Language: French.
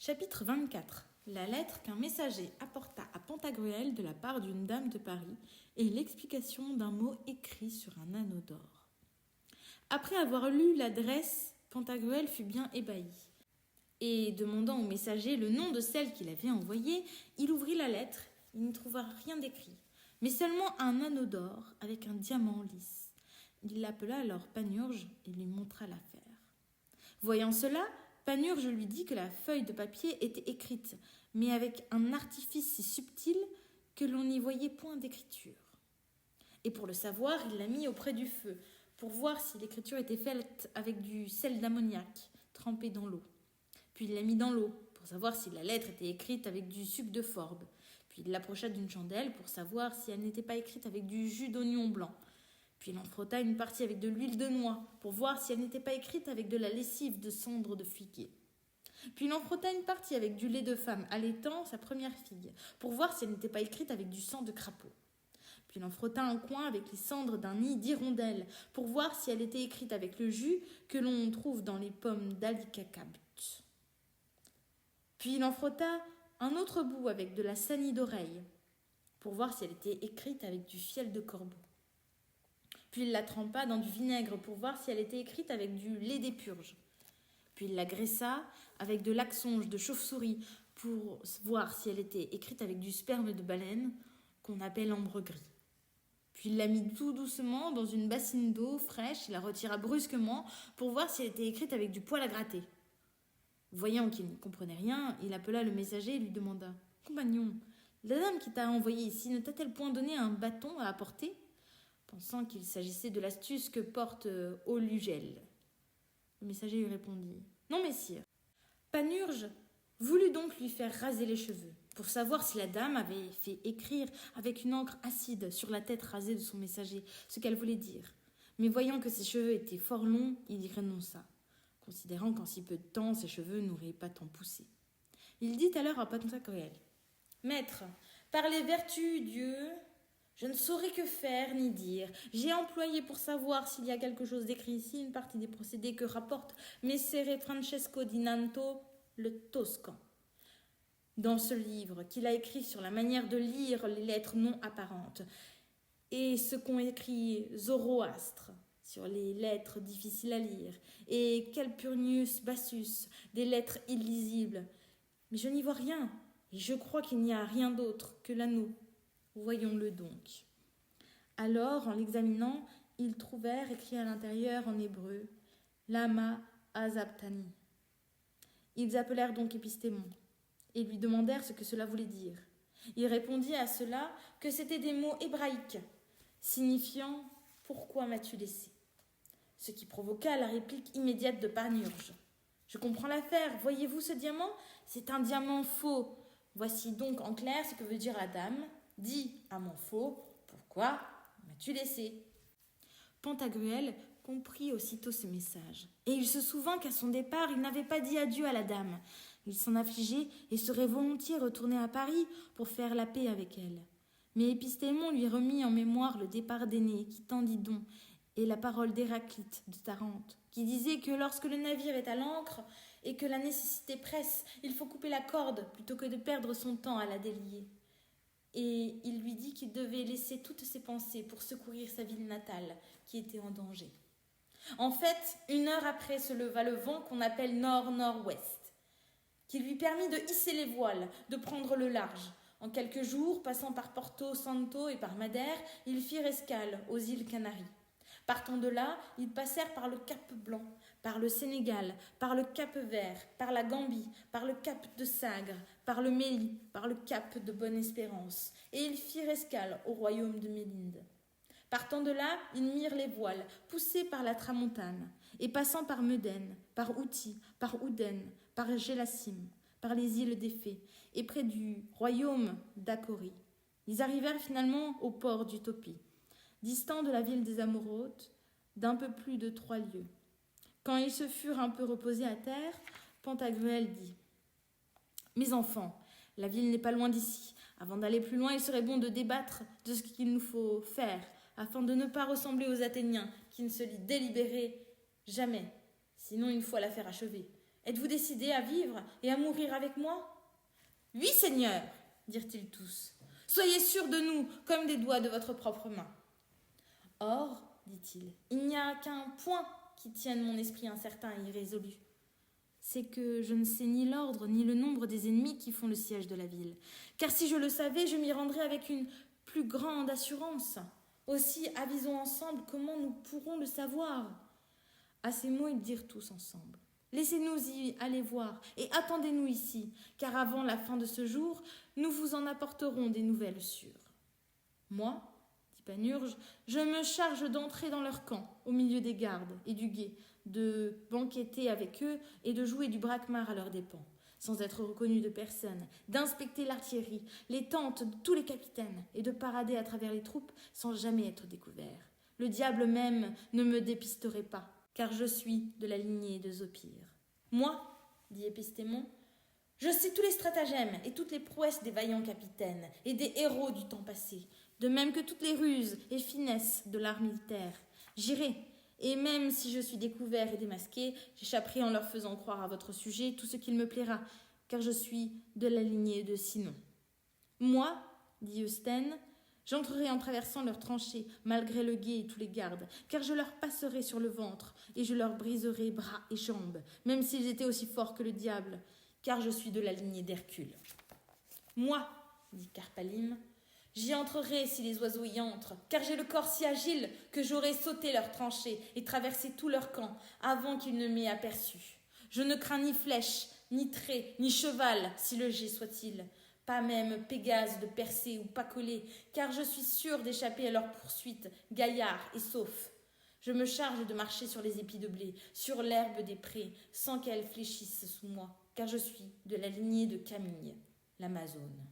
Chapitre 24. La lettre qu'un messager apporta à Pantagruel de la part d'une dame de Paris et l'explication d'un mot écrit sur un anneau d'or. Après avoir lu l'adresse, Pantagruel fut bien ébahi. Et demandant au messager le nom de celle qu'il avait envoyée, il ouvrit la lettre. Il n'y trouva rien d'écrit, mais seulement un anneau d'or avec un diamant lisse. Il l'appela alors Panurge et lui montra l'affaire. Voyant cela, Panurge lui dit que la feuille de papier était écrite, mais avec un artifice si subtil que l'on n'y voyait point d'écriture. Et pour le savoir, il la mit auprès du feu, pour voir si l'écriture était faite avec du sel d'ammoniac trempé dans l'eau. Puis il la mit dans l'eau, pour savoir si la lettre était écrite avec du suc de forbe. Puis il l'approcha d'une chandelle, pour savoir si elle n'était pas écrite avec du jus d'oignon blanc. Puis il en frotta une partie avec de l'huile de noix, pour voir si elle n'était pas écrite avec de la lessive de cendre de figuier. Puis il en frotta une partie avec du lait de femme allaitant sa première fille, pour voir si elle n'était pas écrite avec du sang de crapaud. Puis il en frotta un coin avec les cendres d'un nid d'hirondelle, pour voir si elle était écrite avec le jus que l'on trouve dans les pommes d'alicacabut. Puis il en frotta un autre bout avec de la sanie d'oreille, pour voir si elle était écrite avec du fiel de corbeau. Puis il la trempa dans du vinaigre pour voir si elle était écrite avec du lait des purges. Puis il la graissa avec de l'axonge de chauve-souris pour voir si elle était écrite avec du sperme de baleine qu'on appelle ambre gris. Puis il la mit tout doucement dans une bassine d'eau fraîche et la retira brusquement pour voir si elle était écrite avec du poil à gratter. Voyant qu'il ne comprenait rien, il appela le messager et lui demanda « Compagnon, la dame qui t'a envoyé ici ne t'a-t-elle point donné un bâton à apporter ?» pensant qu'il s'agissait de l'astuce que porte Olugel. Le messager lui répondit « Non, messire. » Panurge voulut donc lui faire raser les cheveux, pour savoir si la dame avait fait écrire avec une encre acide sur la tête rasée de son messager ce qu'elle voulait dire. Mais voyant que ses cheveux étaient fort longs, il y renonça, considérant qu'en si peu de temps, ses cheveux n'auraient pas tant poussé. Il dit alors à Pantagruel « Maître, par les vertus Dieu, je ne saurais que faire ni dire. J'ai employé pour savoir s'il y a quelque chose d'écrit ici une partie des procédés que rapporte Messere Francesco di Nanto, le Toscan, dans ce livre qu'il a écrit sur la manière de lire les lettres non apparentes, et ce qu'ont écrit Zoroastre sur les lettres difficiles à lire, et Calpurnius Bassus, des lettres illisibles. Mais je n'y vois rien, et je crois qu'il n'y a rien d'autre que l'anneau. Voyons-le donc. » Alors, en l'examinant, ils trouvèrent écrit à l'intérieur en hébreu « Lama Azabtani ». Ils appelèrent donc Épistémon et lui demandèrent ce que cela voulait dire. Il répondit à cela que c'étaient des mots hébraïques, signifiant « Pourquoi m'as-tu laissé ?» Ce qui provoqua la réplique immédiate de Panurge. « Je comprends l'affaire. Voyez-vous ce diamant ? C'est un diamant faux. Voici donc en clair ce que veut dire la dame. Dis à mon faux, pourquoi m'as-tu laissé ?» Pantagruel comprit aussitôt ce message, et il se souvint qu'à son départ, il n'avait pas dit adieu à la dame. Il s'en affligeait et serait volontiers retourné à Paris pour faire la paix avec elle. Mais Épistémon lui remit en mémoire le départ d'Énée, qui tant dit donc, et la parole d'Héraclite de Tarente, qui disait que lorsque le navire est à l'ancre et que la nécessité presse, il faut couper la corde plutôt que de perdre son temps à la délier. Et il lui dit qu'il devait laisser toutes ses pensées pour secourir sa ville natale, qui était en danger. En fait, 1 heure après se leva le vent qu'on appelle nord-nord-ouest, qui lui permit de hisser les voiles, de prendre le large. En quelques jours, passant par Porto Santo et par Madère, ils firent escale aux îles Canaries. Partant de là, ils passèrent par le Cap Blanc, par le Sénégal, par le Cap Vert, par la Gambie, par le Cap de Sagres, par le Méli, par le Cap de Bonne-Espérance, et ils firent escale au royaume de Mélinde. Partant de là, ils mirent les voiles, poussés par la tramontane, et passant par Meudène, par Outi, par Ouden, par Gélassim, par les îles des Fées, et près du royaume d'Acorie. Ils arrivèrent finalement au port d'Utopie, distant de la ville des Amourautes d'un peu plus de 3 lieues. Quand ils se furent un peu reposés à terre, Pantagruel dit « Mes enfants, la ville n'est pas loin d'ici. Avant d'aller plus loin, il serait bon de débattre de ce qu'il nous faut faire, afin de ne pas ressembler aux Athéniens, qui ne se lient délibérés jamais. Sinon, il faut la faire achever. Êtes-vous décidés à vivre et à mourir avec moi ? Oui, Seigneur, dirent-ils tous. Soyez sûrs de nous comme des doigts de votre propre main. Or, dit-il, il n'y a qu'un point qui tienne mon esprit incertain et irrésolu. C'est que je ne sais ni l'ordre ni le nombre des ennemis qui font le siège de la ville. Car si je le savais, je m'y rendrais avec une plus grande assurance. Aussi, avisons ensemble comment nous pourrons le savoir. À ces mots, ils dirent tous ensemble. Laissez-nous y aller voir et attendez-nous ici, car avant la fin de ce jour, nous vous en apporterons des nouvelles sûres. Moi, dit Panurge, je me charge d'entrer dans leur camp, au milieu des gardes et du guet, de banqueter avec eux et de jouer du braquemar à leurs dépens, sans être reconnu de personne, d'inspecter l'artillerie, les tentes de tous les capitaines et de parader à travers les troupes sans jamais être découvert. Le diable même ne me dépisterait pas, car je suis de la lignée de Zopyre. Moi, dit Épistémon, je sais tous les stratagèmes et toutes les prouesses des vaillants capitaines et des héros du temps passé, de même que toutes les ruses et finesses de l'art militaire. J'irai, et même si je suis découvert et démasqué, j'échapperai en leur faisant croire à votre sujet tout ce qu'il me plaira, car je suis de la lignée de Sinon. Moi, dit Eustène, j'entrerai en traversant leurs tranchées, malgré le guet et tous les gardes, car je leur passerai sur le ventre, et je leur briserai bras et jambes, même s'ils étaient aussi forts que le diable, car je suis de la lignée d'Hercule. Moi, dit Carpalime, j'y entrerai si les oiseaux y entrent, car j'ai le corps si agile que j'aurai sauté leurs tranchées et traversé tout leur camp avant qu'ils ne m'aient aperçu. Je ne crains ni flèche, ni trait, ni cheval, si le jet soit-il, pas même Pégase de Persée ou Pacolé, car je suis sûr d'échapper à leur poursuite, gaillard et sauf. Je me charge de marcher sur les épis de blé, sur l'herbe des prés, sans qu'elles fléchissent sous moi, car je suis de la lignée de Camille, l'Amazone.